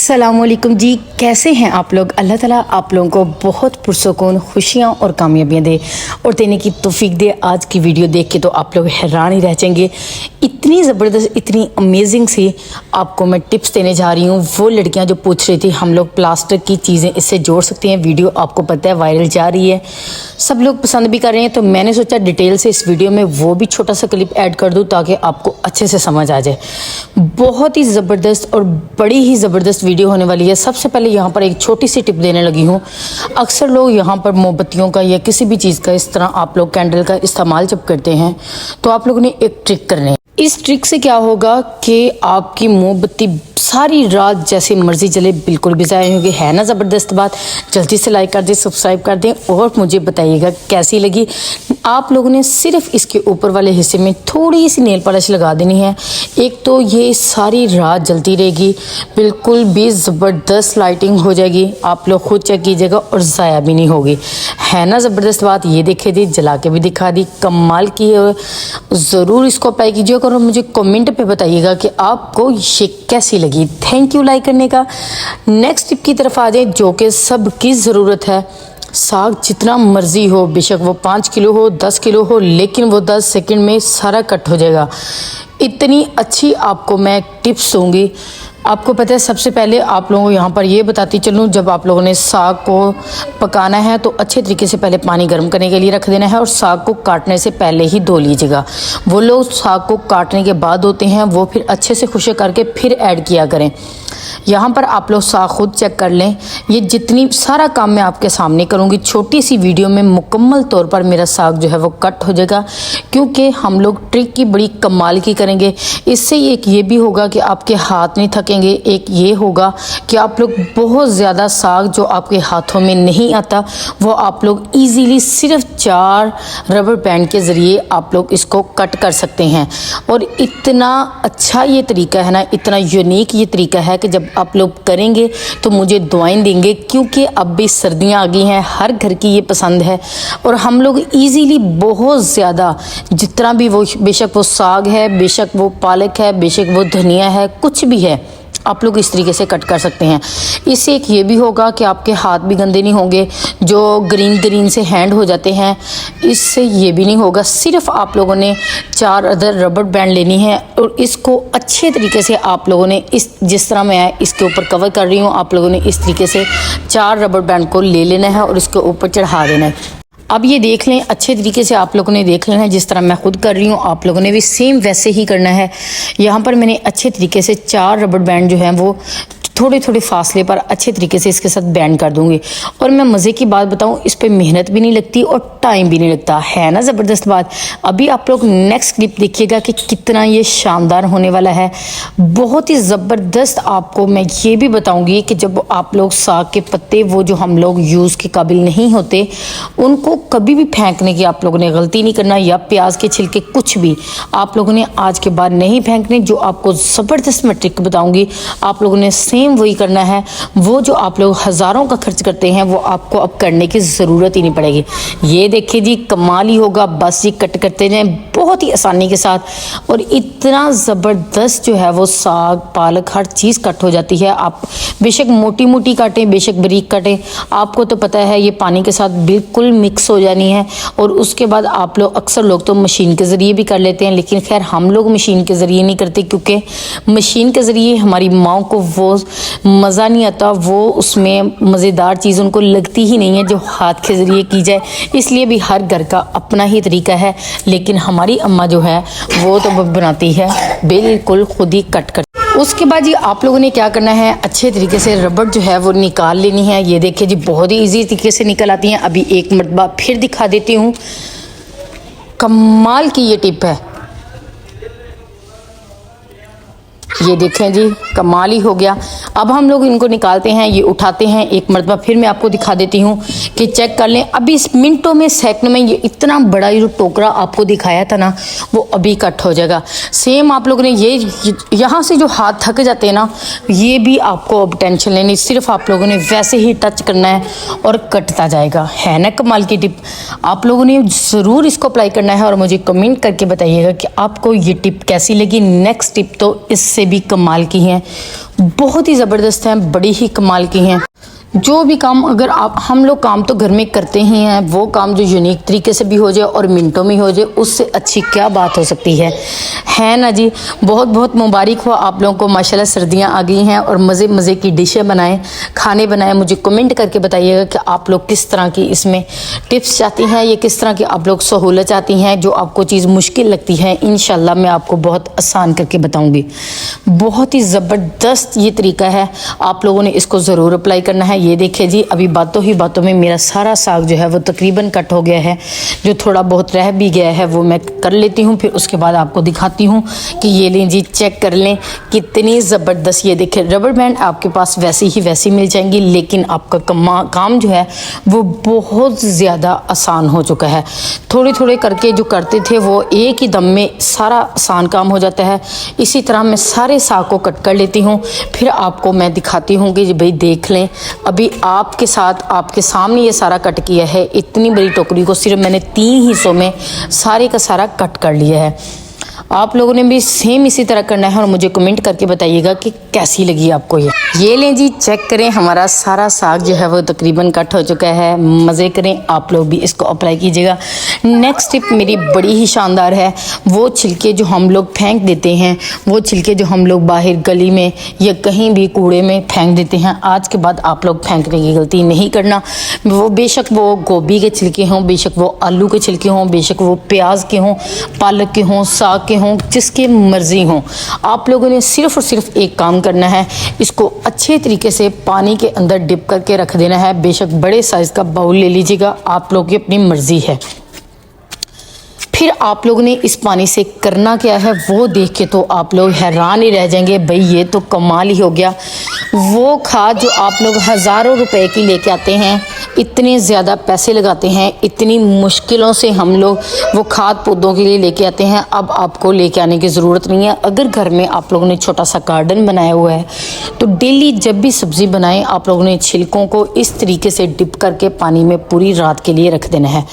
अस्सलामुअलैकुम जी, कैसे हैं आप लोग। अल्लाह ताला आप लोगों को बहुत पुरसुकून खुशियाँ और कामयाबियाँ दे और देने की तौफीक दे। आज की वीडियो देख के तो आप लोग हैरान ही रह जाएंगे। इतनी ज़बरदस्त, इतनी अमेजिंग सी आपको मैं टिप्स देने जा रही हूँ। वो लड़कियाँ जो पूछ रही थी हम लोग प्लास्टिक की चीज़ें इससे जोड़ सकते हैं, वीडियो आपको पता है वायरल जा रही है, सब लोग पसंद भी कर रहे हैं, तो मैंने सोचा डिटेल से इस वीडियो में वो भी छोटा सा क्लिप ऐड कर दूँ ताकि आपको अच्छे से समझ आ जाए। बहुत ही ज़बरदस्त और बड़ी ही ज़बरदस्त वीडियो होने वाली है। सबसे पहले यहाँ पर एक छोटी सी टिप देने लगी हूँ। अक्सर लोग यहाँ पर मोमबत्तियों का या किसी भी चीज़ का, इस तरह आप लोग कैंडल का इस्तेमाल जब करते हैं तो आप लोगों ने एक ट्रिक करनी है। इस ट्रिक से क्या होगा कि आपकी मोमबत्ती सारी रात जैसे मर्जी चले, बिल्कुल भी ज़ाया होगी। है ना ज़बरदस्त बात। जल्दी से लाइक कर दें, सब्सक्राइब कर दें और मुझे बताइएगा कैसी लगी। आप लोगों ने सिर्फ इसके ऊपर वाले हिस्से में थोड़ी सी नेल पॉलिश लगा देनी है। एक तो ये सारी रात जलती रहेगी, बिल्कुल भी ज़बरदस्त लाइटिंग हो जाएगी। आप लोग खुद चेक कीजिएगा और ज़ाया भी नहीं होगी। है ना ज़बरदस्त बात। ये देखिए जी, जला के भी दिखा दी, कमाल की है। ज़रूर इसको अप्लाई कीजिएगा और मुझे कमेंट पे बताइएगा कि आपको ये कैसी लगी। थैंक यू लाइक करने का। नेक्स्ट टिप की तरफ आ जाए जो कि सबकी ज़रूरत है। साग जितना मर्जी हो, बेशक वो 5 किलो हो, 10 किलो हो, लेकिन वो 10 सेकंड में सारा कट हो जाएगा। इतनी अच्छी आपको मैं टिप्स दूंगी। आपको पता है, सबसे पहले आप लोगों को यहाँ पर ये बताती चलूँ, जब आप लोगों ने साग को पकाना है तो अच्छे तरीके से पहले पानी गर्म करने के लिए रख देना है और साग को काटने से पहले ही धो लीजिएगा। वो लोग साग को काटने के बाद होते हैं, वो फिर अच्छे से खुशक करके फिर ऐड किया करें। यहाँ पर आप लोग साग खुद चेक कर लें। ये जितनी सारा काम मैं आपके सामने करूँगी, छोटी सी वीडियो में मुकम्मल तौर पर मेरा साग जो है वो कट हो जाएगा, क्योंकि हम लोग ट्रिक की बड़ी कमाल की करेंगे। इससे एक ये भी होगा कि आपके हाथ नहीं थकेंगे, एक ये होगा कि आप लोग बहुत ज़्यादा साग जो आपके हाथों में नहीं आता वो आप लोग ईजीली सिर्फ 4 रबर बैंड के ज़रिए आप लोग इसको कट कर सकते हैं। और इतना अच्छा ये तरीका है ना, इतना यूनिक ये तरीका है कि जब आप लोग करेंगे तो मुझे दुआएं देंगे, क्योंकि अब भी सर्दियां आ गई हैं, हर घर की ये पसंद है और हम लोग इजीली बहुत ज़्यादा जितना भी वो, बेशक वो साग है, बेशक वो पालक है, बेशक वो धनिया है, कुछ भी है, आप लोग इस तरीके से कट कर सकते हैं। इससे एक ये भी होगा कि आपके हाथ भी गंदे नहीं होंगे, जो ग्रीन से हैंड हो जाते हैं, इससे ये भी नहीं होगा। सिर्फ आप लोगों ने 4 अदर रबर बैंड लेनी है और इसको अच्छे तरीके से आप लोगों ने जिस तरह मैं इसके ऊपर कवर कर रही हूँ, आप लोगों ने इस तरीके से 4 रबर बैंड को ले लेना है और इसके ऊपर चढ़ा देना है। अब ये देख लें, अच्छे तरीके से आप लोगों ने देख लेना है। जिस तरह मैं खुद कर रही हूँ आप लोगों ने भी सेम वैसे ही करना है। यहाँ पर मैंने अच्छे तरीके से 4 रबर बैंड जो हैं वो थोड़े थोड़े फासले पर अच्छे तरीके से इसके साथ बैंड कर दूंगी। और मैं मज़े की बात बताऊं, इस पे मेहनत भी नहीं लगती और टाइम भी नहीं लगता। है ना ज़बरदस्त बात। अभी आप लोग नेक्स्ट क्लिप देखिएगा कि कितना ये शानदार होने वाला है। बहुत ही ज़बरदस्त आपको मैं ये भी बताऊंगी कि जब आप लोग साग के पत्ते, वो जो हम लोग यूज़ के काबिल नहीं होते, उनको कभी भी फेंकने की आप लोगों ने गलती नहीं करना, या प्याज के छिलके कुछ भी आप लोगों ने आज के बाद नहीं फेंकने। जो आपको ज़बरदस्त मैं ट्रिक बताऊँगी, आप लोगों ने सेम वही करना है। वो जो आप लोग हज़ारों का खर्च करते हैं वो आपको अब करने की ज़रूरत ही नहीं पड़ेगी। ये देखिए जी, कमाल ही होगा। बस ये कट करते जाएं बहुत ही आसानी के साथ और इतना ज़बरदस्त जो है वो साग, पालक, हर चीज़ कट हो जाती है। आप बेशक मोटी मोटी काटें, बेशक बारीक काटें, आपको तो पता है ये पानी के साथ बिल्कुल मिक्स हो जानी है। और उसके बाद आप लोग, अक्सर लोग तो मशीन के ज़रिए भी कर लेते हैं, लेकिन खैर हम लोग मशीन के ज़रिए नहीं करते, क्योंकि मशीन के ज़रिए हमारी माँ को वो मज़ा नहीं आता, वो उसमें मज़ेदार चीज़ उनको लगती ही नहीं है जो हाथ के ज़रिए की जाए। इसलिए भी हर घर का अपना ही तरीका है, लेकिन हमारी अम्मा जो है वो तो बनाती है बिल्कुल खुद ही कट कर। उसके बाद ये आप लोगों ने क्या करना है, अच्छे तरीके से रबड़ जो है वो निकाल लेनी है। ये देखिए जी, बहुत ही ईजी तरीके से निकल आती हैं। अभी एक मरतबा फिर दिखा देती हूँ, कमाल की ये टिप है। ये देखें जी, कमाल ही हो गया। अब हम लोग इनको निकालते हैं, ये उठाते हैं। एक मरतबा फिर मैं आपको दिखा देती हूँ कि चेक कर लें। अभी इस मिनटों में, सेकंड में, ये इतना बड़ा जो टोकरा आपको दिखाया था ना, वो अभी कट हो जाएगा। सेम आप लोगों ने ये यहाँ से जो हाथ थक जाते हैं ना, ये भी आपको अब टेंशन लेनी, सिर्फ आप लोगों ने वैसे ही टच करना है और कटता जाएगा। है ना कमाल की टिप। आप लोगों ने ज़रूर इसको अप्लाई करना है और मुझे कमेंट करके बताइएगा कि आपको ये टिप कैसी लगी। नेक्स्ट टिप तो इससे से भी कमाल की हैं, बहुत ही ज़बरदस्त हैं, बड़ी ही कमाल की हैं। जो भी काम अगर हम लोग काम तो घर में करते ही हैं, वो काम जो यूनिक तरीके से भी हो जाए और मिनटों में हो जाए, उससे अच्छी क्या बात हो सकती है ना जी। बहुत बहुत मुबारक हो आप लोगों को, माशाल्लाह सर्दियां आ गई हैं और मज़े मज़े की डिशें बनाएं, खाने बनाएं। मुझे कमेंट करके बताइएगा कि आप लोग किस तरह की इसमें टिप्स चाहती हैं, ये किस तरह की आप लोग सहूलत चाहती हैं। जो आपको चीज़ मुश्किल लगती है इंशाल्लाह मैं आपको बहुत आसान करके बताऊँगी। बहुत ही ज़बरदस्त ये तरीका है, आप लोगों ने इसको ज़रूर अप्लाई करना है। ये देखिए जी, अभी बातों ही बातों में मेरा सारा साग जो है वो तकरीबन कट हो गया है। जो थोड़ा बहुत रह भी गया है वो मैं कर लेती हूँ, फिर उसके बाद आपको दिखाती हूँ कि ये लें जी, चेक कर लें कितनी ज़बरदस्त। ये देखिए रबर बैंड आपके पास वैसी मिल जाएंगी, लेकिन आपका काम जो है वो बहुत ज़्यादा आसान हो चुका है। थोड़े थोड़े करके जो करते थे वो एक ही दम में सारा आसान काम हो जाता है। इसी तरह मैं सारे साग को कट कर लेती हूँ, फिर आपको मैं दिखाती हूँ कि भाई देख लें। अभी आपके साथ आपके सामने ये सारा कट किया है। इतनी बड़ी टोकरी को सिर्फ मैंने 3 हिस्सों में सारे का सारा कट कर लिया है। आप लोगों ने भी सेम इसी तरह करना है और मुझे कमेंट करके बताइएगा कि कैसी लगी आपको ये लें जी, चेक करें, हमारा सारा साग जो है वो तकरीबन कट हो चुका है। मज़े करें, आप लोग भी इसको अप्लाई कीजिएगा। नेक्स्ट टिप मेरी बड़ी ही शानदार है। वो छिलके जो हम लोग फेंक देते हैं, वो छिलके जो हम लोग बाहर गली में या कहीं भी कूड़े में फेंक देते हैं, आज के बाद आप लोग फेंकने की गलती नहीं करना। वो बेशक वो गोभी के छिलके हों, बेशक वो आलू के छिलके हों, बेशक वो प्याज के हों, पालक के हों, साग के हों, जिसके मर्जी हों, आप लोगों ने सिर्फ और सिर्फ एक काम करना है, इसको अच्छे तरीके से पानी के अंदर डिप करके रख देना है। बेशक बड़े साइज़ का बाउल ले लीजिएगा, आप लोगों की अपनी मर्जी है। फिर आप लोगों ने इस पानी से करना क्या है वो देख के तो आप लोग हैरान ही रह जाएंगे। भाई ये तो कमाल ही हो गया। वो खाद जो आप लोग हज़ारों रुपए की लेके आते हैं, इतने ज़्यादा पैसे लगाते हैं, इतनी मुश्किलों से हम लोग वो खाद पौधों के लिए लेके आते हैं, अब आपको लेके आने की ज़रूरत नहीं है। अगर घर में आप लोगों ने छोटा सा गार्डन बनाया हुआ है तो डेली जब भी सब्ज़ी बनाएं, आप लोगों ने छिलकों को इस तरीके से डिप करके पानी में पूरी रात के लिए रख देना है।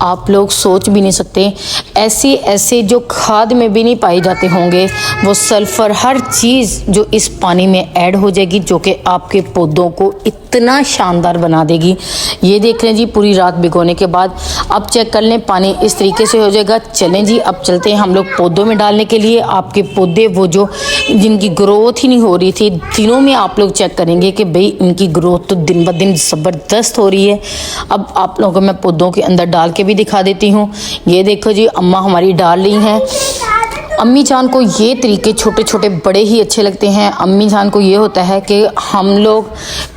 आप लोग सोच भी नहीं सकते, ऐसे जो खाद में भी नहीं पाए जाते होंगे, वो सल्फ़र हर चीज़ जो इस पानी में ऐड हो जाएगी, जो कि आपके पौधों को इतना शानदार बना देगी। ये देख लें जी, पूरी रात भिगोने के बाद अब चेक कर लें, पानी इस तरीके से हो जाएगा। चलें जी, अब चलते हैं हम लोग पौधों में डालने के लिए। आपके पौधे वो जो जिनकी ग्रोथ ही नहीं हो रही थी, दिनों में आप लोग चेक करेंगे कि भाई इनकी ग्रोथ तो दिन ब दिन ज़बरदस्त हो रही है। अब आप लोगों को मैं पौधों के अंदर डाल के भी दिखा देती हूँ। ये देखो जी, अम्मा हमारी डाल रही हैं। अम्मी जान को ये तरीके छोटे छोटे बड़े ही अच्छे लगते हैं। अम्मी जान को ये होता है कि हम लोग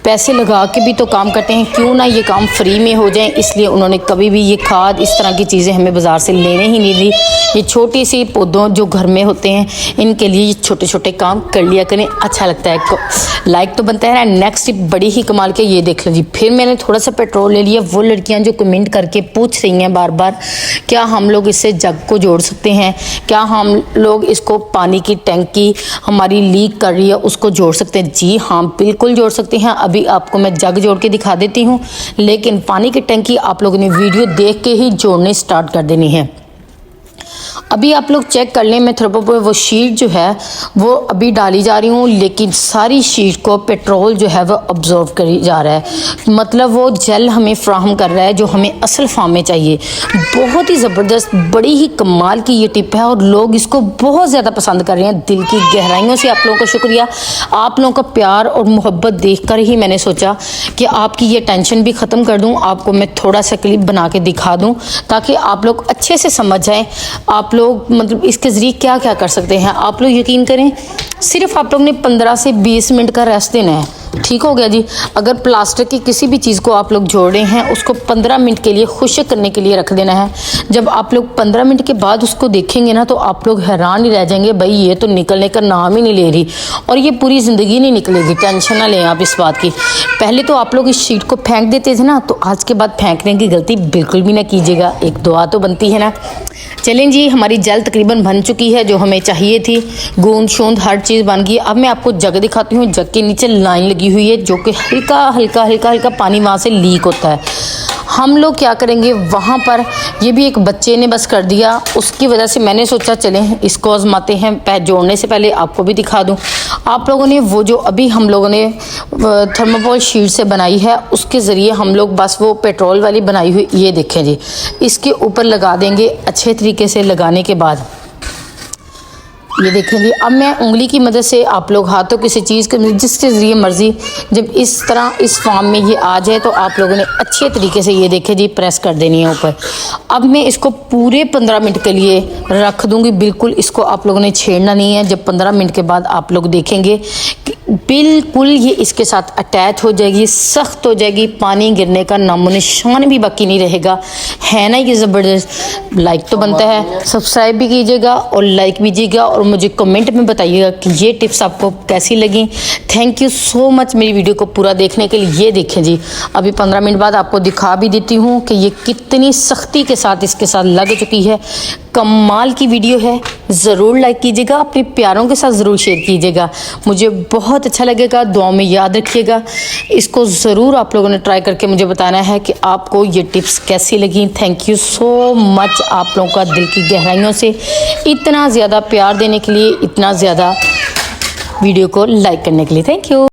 पैसे लगा के भी तो काम करते हैं, क्यों ना ये काम फ्री में हो जाए, इसलिए उन्होंने कभी भी ये खाद इस तरह की चीज़ें हमें बाज़ार से लेने ही नहीं दी। ये छोटी सी पौधों जो घर में होते हैं, इनके लिए ये छोटे छोटे काम कर लिया करें, अच्छा लगता है। लाइक तो बनता है ना। नेक्स्ट टिप बड़ी ही कमाल के, ये देख लीजिए, फिर मैंने थोड़ा सा पेट्रोल ले लिया। वो लड़कियाँ जो कमेंट करके पूछ रही हैं बार बार, क्या हम लोग इससे जग को जोड़ सकते हैं, क्या हम लोग इसको पानी की टैंकी हमारी लीक कर रही है उसको जोड़ सकते हैं? जी हाँ, बिल्कुल जोड़ सकते हैं। अभी आपको मैं जग जोड़ के दिखा देती हूँ, लेकिन पानी की टैंकी आप लोगों ने वीडियो देख के ही जोड़ने स्टार्ट कर देनी है। अभी आप लोग चेक कर लें, मैं थर्मोकोल वो शीट जो है वो अभी डाली जा रही हूँ, लेकिन सारी शीट को पेट्रोल जो है वो ऑब्जर्व करी जा रहा है। मतलब वो जेल हमें फ्राहम कर रहा है जो हमें असल फॉर्म में चाहिए। बहुत ही ज़बरदस्त, बड़ी ही कमाल की ये टिप है और लोग इसको बहुत ज़्यादा पसंद कर रहे हैं। दिल की गहराइयों से आप लोगों को शुक्रिया। आप लोगों का प्यार और मोहब्बत देखकर ही मैंने सोचा कि आपकी ये टेंशन भी ख़त्म कर दूँ। आपको मैं थोड़ा सा क्लिप बना के दिखा दूँ ताकि आप लोग अच्छे से समझ जाएँ आप लोग मतलब इसके ज़रिए क्या क्या कर सकते हैं। आप लोग यकीन करें, सिर्फ आप लोग ने 15 से 20 मिनट का रेस्ट देना है। ठीक हो गया जी। अगर प्लास्टिक की किसी भी चीज़ को आप लोग जोड़ रहे हैं, उसको 15 मिनट के लिए खुश्क करने के लिए रख देना है। जब आप लोग 15 मिनट के बाद उसको देखेंगे ना, तो आप लोग हैरान ही रह जाएंगे, भाई ये तो निकलने का नाम ही नहीं ले रही और ये पूरी ज़िंदगी नहीं निकलेगी। टेंशन ना लें आप इस बात की। पहले तो आप लोग इस शीट को फेंक देते थे ना, तो आज के बाद फेंकने की गलती बिल्कुल भी ना कीजिएगा। एक दुआ तो बनती है ना। चलें जी, हमारी जेल तकरीबन बन चुकी है जो हमें चाहिए थी। गूंद शूंद हर चीज़ बन गई। अब मैं आपको जग दिखाती हूँ। जग के नीचे लाइन लगी हुई है जो कि हल्का हल्का हल्का हल्का पानी वहाँ से लीक होता है। हम लोग क्या करेंगे वहाँ पर, ये भी एक बच्चे ने बस कर दिया, उसकी वजह से मैंने सोचा चलें इसको आजमाते हैं। पैर जोड़ने से पहले आपको भी दिखा दूँ। आप लोगों ने वो जो अभी हम लोगों ने थर्माकोल शीट से बनाई है, उसके ज़रिए हम लोग बस वो पेट्रोल वाली बनाई हुई, ये देखें जी, इसके ऊपर लगा देंगे। अच्छे तरीके से लगाने के बाद ये देखेंगे। अब मैं उंगली की मदद से, आप लोग हाथों किसी चीज़ के जिसके ज़रिए मर्ज़ी, जब इस तरह इस फॉर्म में ये आ जाए तो आप लोगों ने अच्छे तरीके से ये देखें जी प्रेस कर देनी है ऊपर। अब मैं इसको पूरे 15 मिनट के लिए रख दूँगी। बिल्कुल इसको आप लोगों ने छेड़ना नहीं है। जब 15 मिनट के बाद आप लोग देखेंगे कि बिल्कुल ये इसके साथ अटैच हो जाएगी, सख्त हो जाएगी, पानी गिरने का नामो निशान भी बाकी नहीं रहेगा। है ना ये ज़बरदस्त। लाइक तो बनता है, सब्सक्राइब भी कीजिएगा और लाइक कीजिएगा और मुझे कमेंट में बताइएगा कि ये टिप्स आपको कैसी लगी। थैंक यू सो मच मेरी वीडियो को पूरा देखने के लिए। ये देखें जी, अभी 15 मिनट बाद आपको दिखा भी देती हूँ कि ये कितनी सख्ती के साथ इसके साथ लग चुकी है। कमाल की वीडियो है। ज़रूर लाइक कीजिएगा, अपने प्यारों के साथ ज़रूर शेयर कीजिएगा, मुझे बहुत अच्छा लगेगा। दुआओं में याद रखिएगा। इसको ज़रूर आप लोगों ने ट्राई करके मुझे बताना है कि आपको ये टिप्स कैसी लगी। थैंक यू सो मच आप लोगों का दिल की गहराइयों से इतना ज़्यादा प्यार देने के लिए, इतना ज़्यादा वीडियो को लाइक करने के लिए। Thank you.